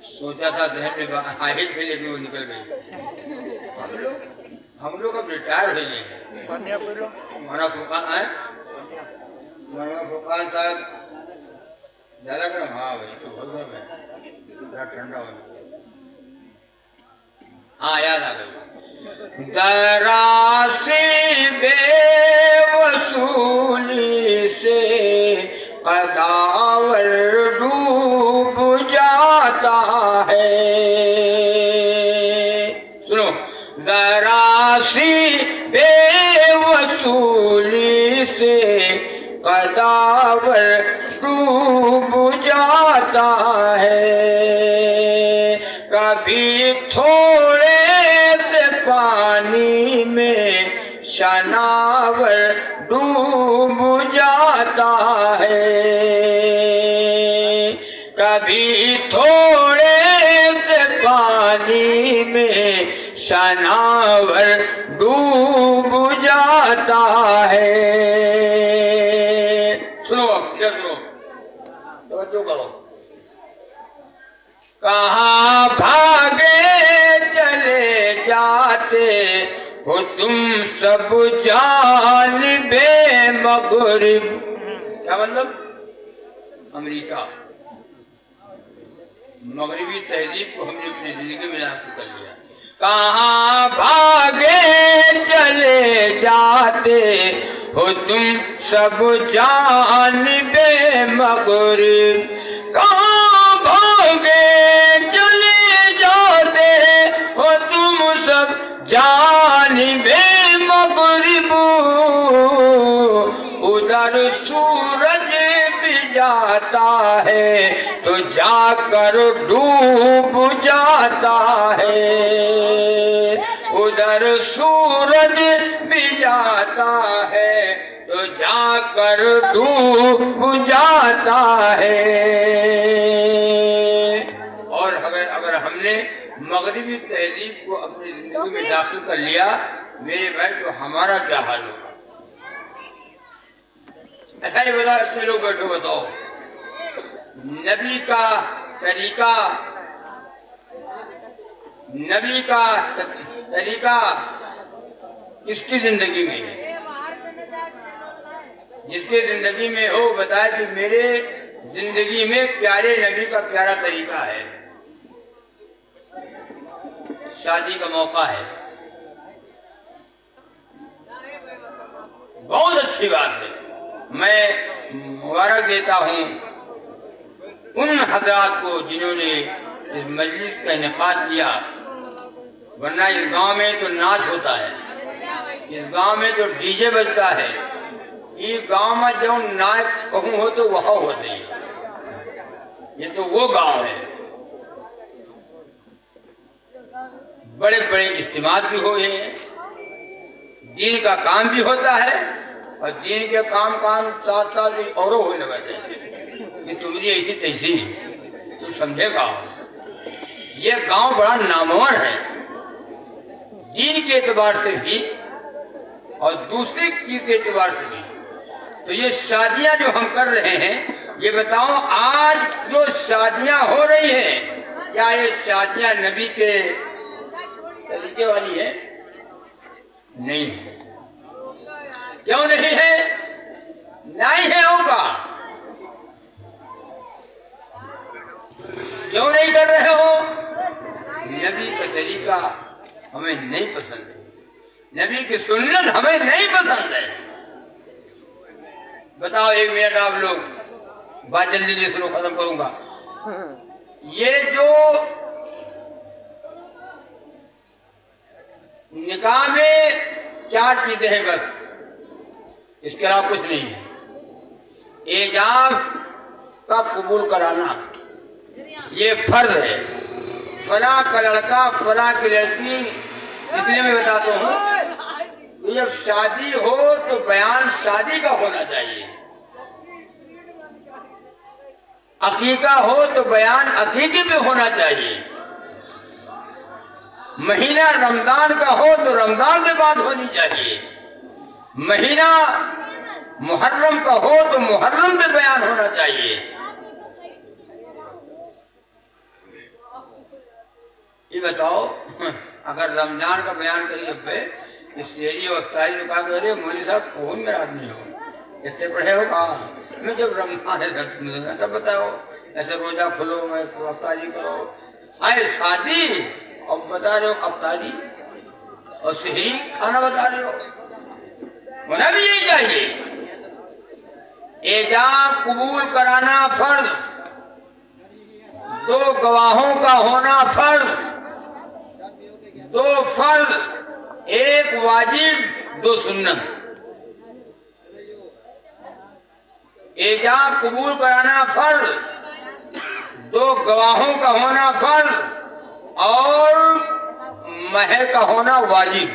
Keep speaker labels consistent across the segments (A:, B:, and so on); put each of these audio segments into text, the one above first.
A: सोचा था जहन में हाहिल थे, लेकिन वो निकल गई। हम लोग अब रिटायर हो गए हैं। मौलाना फुरकान आए, मौलाना फुरकान साहब ज्यादा गर्म? हाँ भाई, तो बहुत गर्म है, थोड़ा ठंडा हो। हाँ याद आ गई। जरा सी बेवसूली से कदावर डूब जाता है। सुनो, जरा सी बेवसूली से कदावर डूब जाता है। कभी थोड़े से पानी में शनावर डूब जाता है। कभी थोड़े से पानी में शनावर डूब जाता है। सुनो, सुनो, तो करो। कहाँ भागे चले जाते हो तुम सब जानिबे मगरिब। क्या मतलब? अमेरिका, मगरिबी तहजीब को हमने अपनी जिंदगी में हासिल कर लिया। कहाँ भागे चले जाते हो तुम सब जानिबे मगरिब। कहाँ भागे चले जाते हो तुम सब जानिबे मगरिब। उधर सूरज भी जाता है तो जाकर डूब जाता है। उधर सूरज भी जाता है तो जाकर डूब जाता है। और अगर हमने मगरिबी तहजीब को अपनी जिंदगी में दाखिल कर लिया मेरे भाई, तो हमारा क्या हाल होगा? ऐसा ही बता, इतने लोग बैठो, बताओ नबी का तरीका, नबी का तरीका किसकी जिंदगी में है? जिसके जिंदगी में हो बताए कि मेरे जिंदगी में प्यारे नबी का प्यारा तरीका है। शादी का मौका है, बहुत अच्छी बात है। मैं मुबारक देता हूं उन हजरात को जिन्होंने इस मजलिस का इनेकाद किया, वरना इस गांव में तो नाच होता है, इस गांव में तो डीजे बजता है। ये गांव में जो नाच कहूं हो तो वहां होते हैं। ये तो वो गांव है। बड़े बड़े इज्तिमात भी हुए हैं, दीन का काम भी होता है, और दीन के काम साथ साथ भी और होने लगा चाहिए कि तुम्हारी ऐसी तैसी तू समझेगा। ये गांव बड़ा नामवर है दीन के एतबार से भी और दूसरी चीज के एतबार से भी। तो ये शादियां जो हम कर रहे हैं, ये बताओ आज जो शादियां हो रही हैं, क्या ये शादियां नबी के तरीके वाली है? नहीं है। क्यों नहीं है? नहीं है होगा। क्यों नहीं कर रहे हो? नबी का तरीका हमें नहीं पसंद है, नबी की सुन्नत हमें नहीं पसंद है। बताओ, एक मिनट आप लोग, बात जल्दी से सुनो, खत्म करूंगा। ये जो निकाह में 4 चीजें हैं बस, इसके अलावा कुछ नहीं है। एजाब का कबूल कराना ये फर्ज है। फला का लड़का फला की लड़की, इसलिए मैं बताता हूँ तो जब शादी हो तो बयान शादी का होना चाहिए, अकीका हो तो बयान अकीके पे होना चाहिए, महीना रमजान का हो तो रमजान में बात होनी चाहिए, महीना मुहर्रम का हो तो मुहर्रम में बयान होना चाहिए। ये बताओ, अगर रमजान का बयान करिए पे इस शेरी और अफ्तारी ने कहा, अरे मौलवी साहब कौन मेरा आदमी हो, इतने पढ़े हो कहा, मैं जब रमजान है तब बताओ, ऐसे रोजा खुलो मैं अफ्तारी करो, आए शादी और बता रहे हो अफ्तारी और सही खाना बता रहे हो, होना भी यही चाहिए। एजाब कबूल कराना फर्ज, दो गवाहों का होना फर्ज, दो फर्ज, एक वाजिब, दो सुन्नत। एजाब कबूल कराना फर्ज, दो गवाहों का होना फर्ज और महर का होना वाजिब।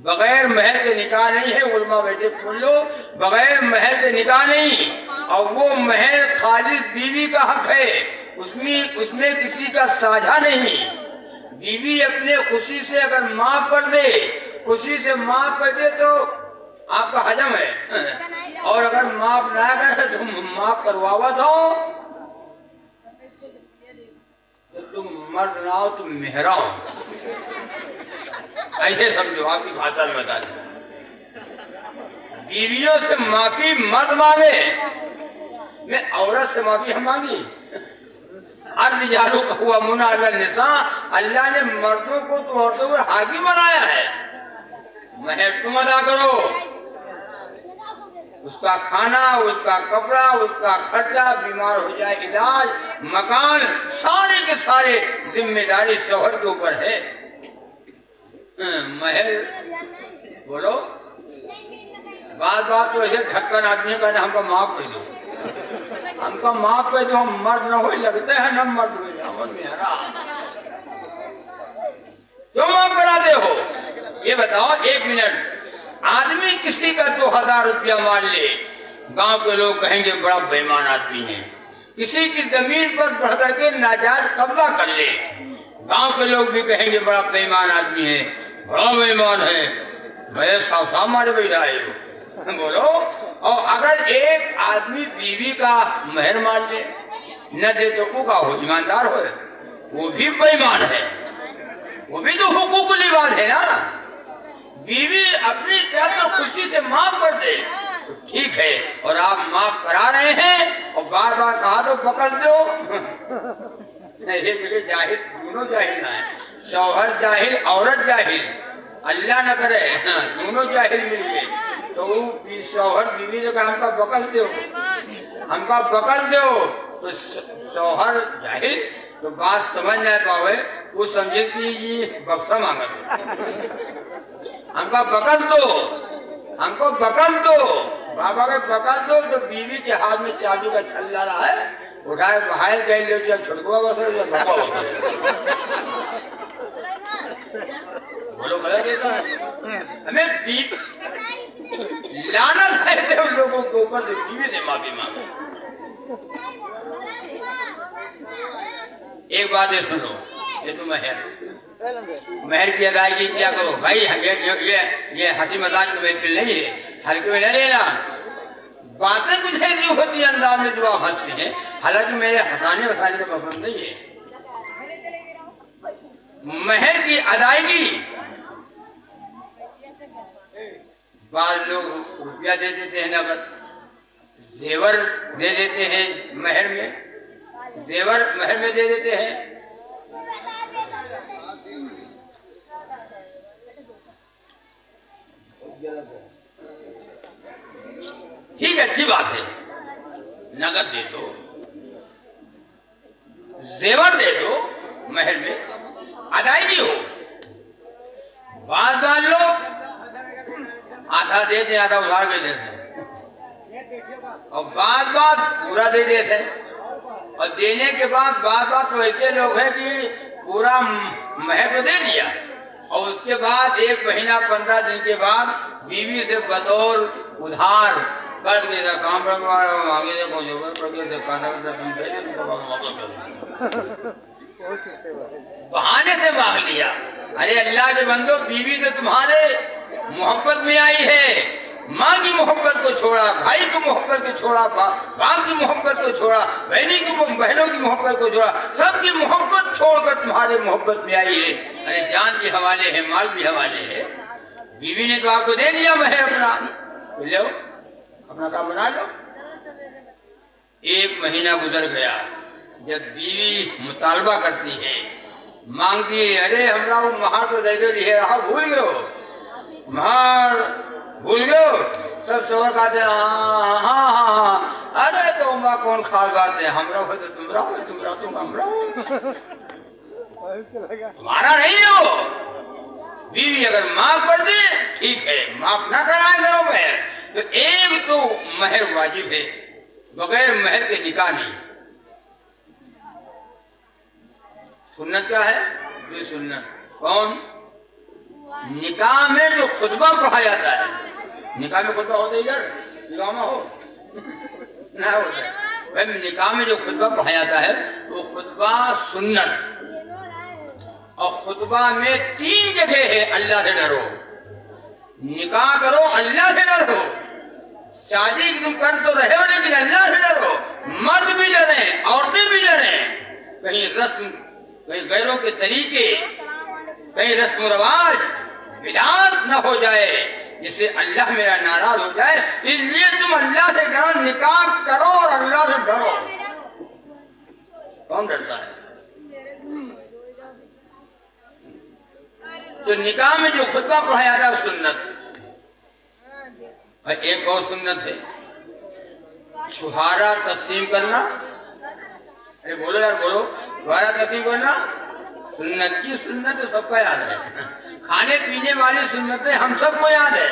A: बगैर महर के निकाह नहीं है, उलमा बेटे सुन लो, बगैर महर के निकाह नहीं। और वो महर खालिद बीवी का हक है, उसमें किसी का साझा नहीं। बीवी अपने खुशी से अगर माफ कर दे, खुशी से माफ कर दे तो आपका हजम है, और अगर माफ ना करे तो माफ करवावा दो, तो तुम मर्द ना हो, तुम मेहरा हो, ऐसे समझो, आपकी भाषा में बता दें। बीवियों से माफी मर्द मांगे, मैं औरत से माफी हम मांगी। अर्द जालू का हुआ मुना निसा, अल्लाह ने मर्दों को तो औरतों पर हाकिम बनाया है, महर तुम अदा करो, उसका खाना, उसका कपड़ा, उसका खर्चा, बीमार हो जाए इलाज, मकान, सारे के सारे जिम्मेदारी शौहर के ऊपर है। महल बोलो, बात बात तो ऐसे ढक्कन आदमी का हमको माफ कर दो, हमको माफ कर दो, हम मर्द न हो लगते हैं, न मर्द हो मेरा, क्यों माफ कराते हो? ये बताओ, एक मिनट, आदमी किसी का 2000 रुपया मान ले, गांव के लोग कहेंगे बड़ा बेईमान आदमी है। किसी की जमीन पर बढ़ करके नाजायज कब्जा कर ले, गांव के लोग भी कहेंगे बड़ा बेईमान आदमी है, बड़ा बेईमान है, भैया साफ मारे बैठा है बोलो। और अगर एक आदमी बीवी का महर मान ले, न दे तो वो का हो, ईमानदार हो, वो भी बेईमान है, वो भी तो हुकूकुल इबाद है ना। बीवी अपनी तरफ तो खुशी से माफ कर दे तो ठीक है, और आप माफ करा रहे हैं और बार बार कहा तो पकड़ दो, नहीं जाहिल, दोनों जाहिल ना है, शौहर जाहिल, औरत जाहिल, अल्लाह न करे, दोनों जाहिल मिल गए तो शौहर बीवी ने कहा हमका पकड़ दो, हमका पकड़ दो, तो शौहर जाहिल तो बात समझ नहीं पावे, वो समझे कि ये बक्सा मांगा, हमको पकड़ दो, हमको पकड़ दो, बाबा के पकड़ दो, तो बीवी के हाथ में चाबी का छल्ला रहा है, उठाए बाहर गए लो, चाहे छुड़कवा बस बोलो गलत है। हमें लानत है ऐसे उन लोगों के ऊपर जो बीवी से माफी मांगे। एक बात है सुनो, ये तो महर की अदायगी क्या करो भाई, ये हंसी मजाक में महफिल नहीं है, हल्के में नहीं लेना, बातें कुछ ऐसी होती है अंदाज में जो आप हंसते हैं, हालांकि मेरे हंसाने वसाने का पसंद नहीं है। महर की अदायगी, बाद लोग रुपया दे देते हैं, नगद जेवर दे देते हैं, महर में जेवर महर में दे देते हैं। ठीक है, अच्छी बात है, नगद दे दो, जेवर दे दो, महर में अदायगी हो। बात लोग आधा देते, आधा उधार के देते, और बात पूरा दे देते, और देने के बाद बात तो ऐसे लोग हैं कि पूरा महर तो दे दिया, और उसके बाद 1 महीना 15 दिन के बाद बीवी से बतौर उधार कर देता, काम आगे देखो बहाने से मांग लिया। अरे अल्लाह के बंदो, बीवी तो तुम्हारे मोहब्बत में आई है, माँ की मोहब्बत को छोड़ा, भाई की मोहब्बत को छोड़ा, बाप की मोहब्बत को छोड़ा, बहनों की मोहब्बत को छोड़ा, सबकी मोहब्बत छोड़कर तुम्हारे मोहब्बत में आई है। अरे जान के हवाले है, माल भी हवाले है। बीवी ने तो आपको दे दिया महर अपना, तो लो अपना काम बना लो। 1 महीना गुजर गया, जब बीवी मुतालबा करती है, मांगती है, अरे हमरा वो महार तो दे दिए रहा, भूल गयो महार, भूल गयो। तब शोहर कहते हैं हाँ, अरे तो माँ कौन खाल बात है, हमरा हो तो तुमरा हो, तुमरा तुम हमरा हो, तुम्हारा नहीं हो। बीवी अगर माफ कर दे ठीक है, माफ ना कराए करो महर, तो एक तो महर वाजिब है, बगैर महर के निकाह नहीं। सुन्नत क्या है? ये सुन्नत कौन? निकाह में जो खुतबा पढ़ा जाता है, निकाह में खुतबा होता है, इधर इमामा हो ना होता है, भाई निकाह में जो खुतबा पढ़ा जाता है वो खुतबा सुन्नत। और खुतबा में 3 जगह है, अल्लाह से डरो, निकाह करो अल्लाह से डरो, शादी तुम कर तो रहे हो लेकिन अल्लाह से डरो। मर्द भी डरे, औरतें भी डरे, कहीं रस्म, कहीं गैरों के तरीके, कहीं रस्म रवाज बिदात न हो जाए जिससे अल्लाह मेरा नाराज हो जाए। इसलिए तुम अल्लाह से डरो, निकाह करो और अल्लाह से डरो। कौन डरता है? तो निकाह में जो खुतबा पढ़ाया जाता है सुन्नत। और एक और सुन्नत है, छुहारा तकसीम करना। अरे बोलो यार बोलो, छुहारा तकसीम करना सुन्नत की सुन्नत है, सबको याद है। खाने पीने वाली सुन्नतें हम सबको याद है,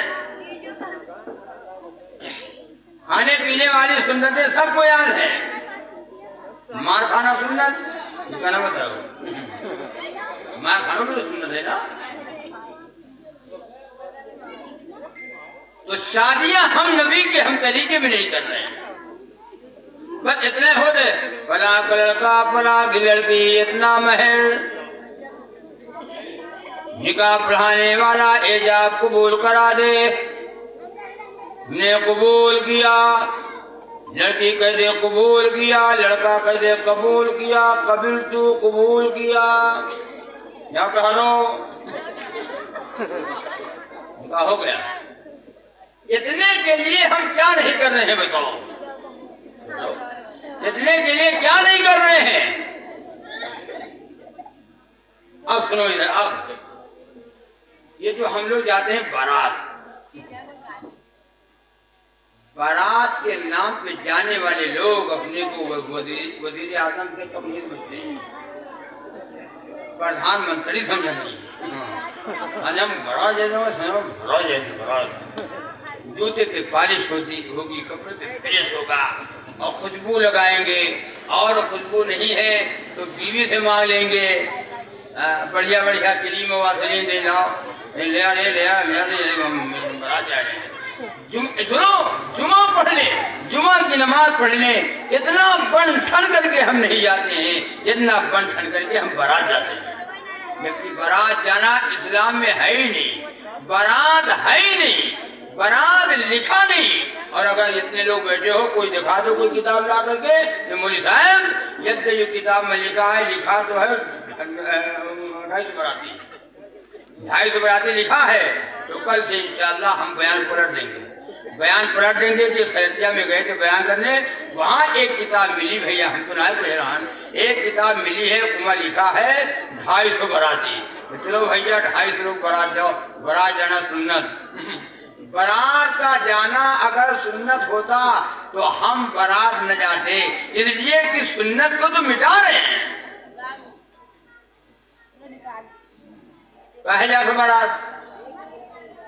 A: खाने पीने वाली सुन्नतें सबको याद है। मार खाना सुन्नत, कहना बताओ, मार खाना भी सुन्नत है ना। तो शादियां हम नबी के हम तरीके में नहीं कर रहे हैं, बस इतने होते फला लड़का फला की लड़की, इतना महर, निकाह पढ़ाने वाला एजाब कबूल करा दे, ने कबूल किया, लड़की कह दे कबूल किया, लड़का कह दे कबूल किया, कबिल तू कबूल किया, या ठहरो, निकाह हो गया। इतने के लिए हम क्या नहीं कर रहे हैं बताओ, इतने के लिए क्या नहीं कर रहे हैं। अब सुनो इधर, अब ये जो हम लोग जाते हैं बारात, बारात के नाम पे जाने वाले लोग अपने को वजीर आजम से कम नहीं समझते हैं, प्रधानमंत्री समझ नहीं। आज हम बड़ा जैसे जूते पे पॉलिश होगी, कपड़े पे प्रेस होगा और खुशबू लगाएंगे, और खुशबू नहीं है तो बीवी से मांग लेंगे बढ़िया बढ़िया क्रीम वासलीन दे लाओ, ले आ जाए। जुमा पढ़ ले, जुमा की नमाज पढ़ ले। इतना बन ठन करके हम नहीं जाते हैं जितना बन ठन करके हम बारात जाते हैं। जबकि बारात जाना इस्लाम में है ही नहीं, बारात है ही नहीं, बारात लिखा नहीं। और अगर इतने लोग बैठे हो, कोई दिखा दो कोई किताब ला करके, मौलवी साहब ये किताब में लिखा है, लिखा तो है 250 बराती लिखा है, तो कल से इंशाअल्लाह हम बयान पलट देंगे। बयान पलट देंगे कि खैरिया में गए थे बयान करने, वहाँ एक किताब मिली भैया, हम तो नहीं पढ़े रहा, एक किताब मिली है, उसमें लिखा है 250 बराती। चलो भैया 250 लोग बारात जाओ, बारात जाना सुन्नत। बारात का जाना अगर सुन्नत होता तो हम बारात न जाते, इसलिए कि सुन्नत को तो मिटा रहे हैं। कहे जाते बारात,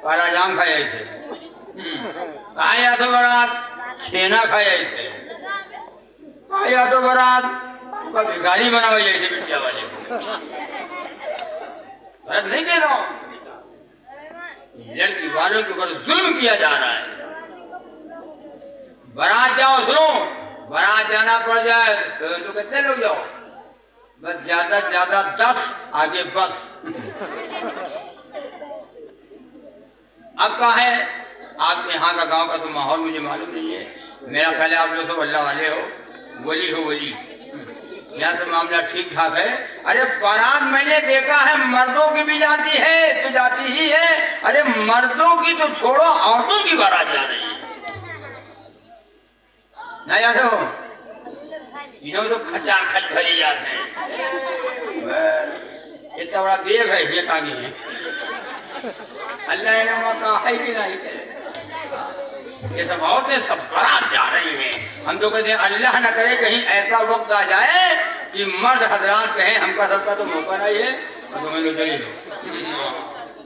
A: काला जाम खाए थे, कहे जाते बारात, छेना खाए थे, कहे जाते बारात भिखारी बना हुआ जैसे बिटिया वाले को। गलत नहीं कह रहा हूं, लड़की वालों के ऊपर जुल्म किया जा रहा है। बारात जाओ, सुनो, बारात जाना पड़ जाए तो कितने लोग जाओ, बस ज्यादा ज्यादा 10, आगे बस। अब कहा है, आपके यहाँ का गांव का तो माहौल मुझे मालूम नहीं है। मेरा ख्याल है आप लोग सब अल्लाह वाले हो, वली हो वली। यहाँ से मामला ठीक ठाक है। अरे बारात मैंने देखा है मर्दों की भी जाती है तो जाती ही है। अरे मर्दों की तो छोड़ो, औरतों की बारात जा रही है ना। जाते हो इन्हों तो खचा खच भरी जाते हैं। इतना बड़ा देव है ये आगे है, अल्लाह ने कहा है कि नहीं है। ये सब औरतें सब बारात जा रही हैं। हम तो कहते हैं अल्लाह न करे कहीं ऐसा वक्त आ जाए कि मर्द हजरात कहें हमका सबका तो मौका नहीं है और तुम्हें तो चली लो,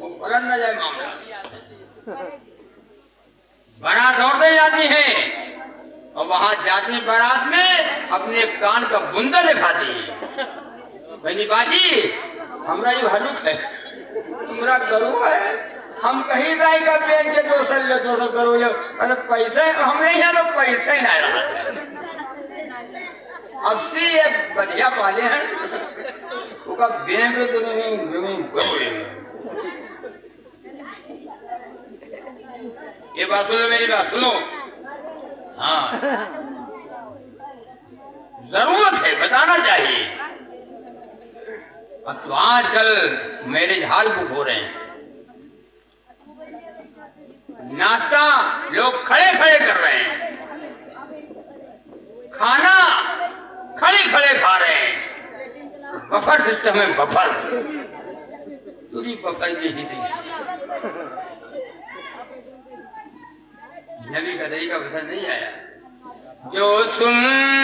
A: वो पलट न जाए मामला। बारात औरतें जाती हैं और वहां जाती बारात में अपने कान का बुंदा दिखाती है। भाई बाजी हमरा ये हलुक है, तुम्हारा गरु है, हम कहीं जाए का बेच के 200 करो जब मतलब पैसे हमने यहाँ तो पैसे नहीं रहा। अब से एक बढ़िया पाले हैं उसका बैंक तो नहीं। ये बात सुनो, मेरी बात सुनो। हाँ जरूरत है, बताना चाहिए। अब तो आजकल मैरिज हॉल बुक हो रहे हैं, नाश्ता लोग खड़े खड़े कर रहे हैं, खाना खड़े खड़े खा रहे हैं। बफर सिस्टम है, बफर पूरी बफर की ही थी। नबी का तरीका पसंद नहीं आया। जो सुन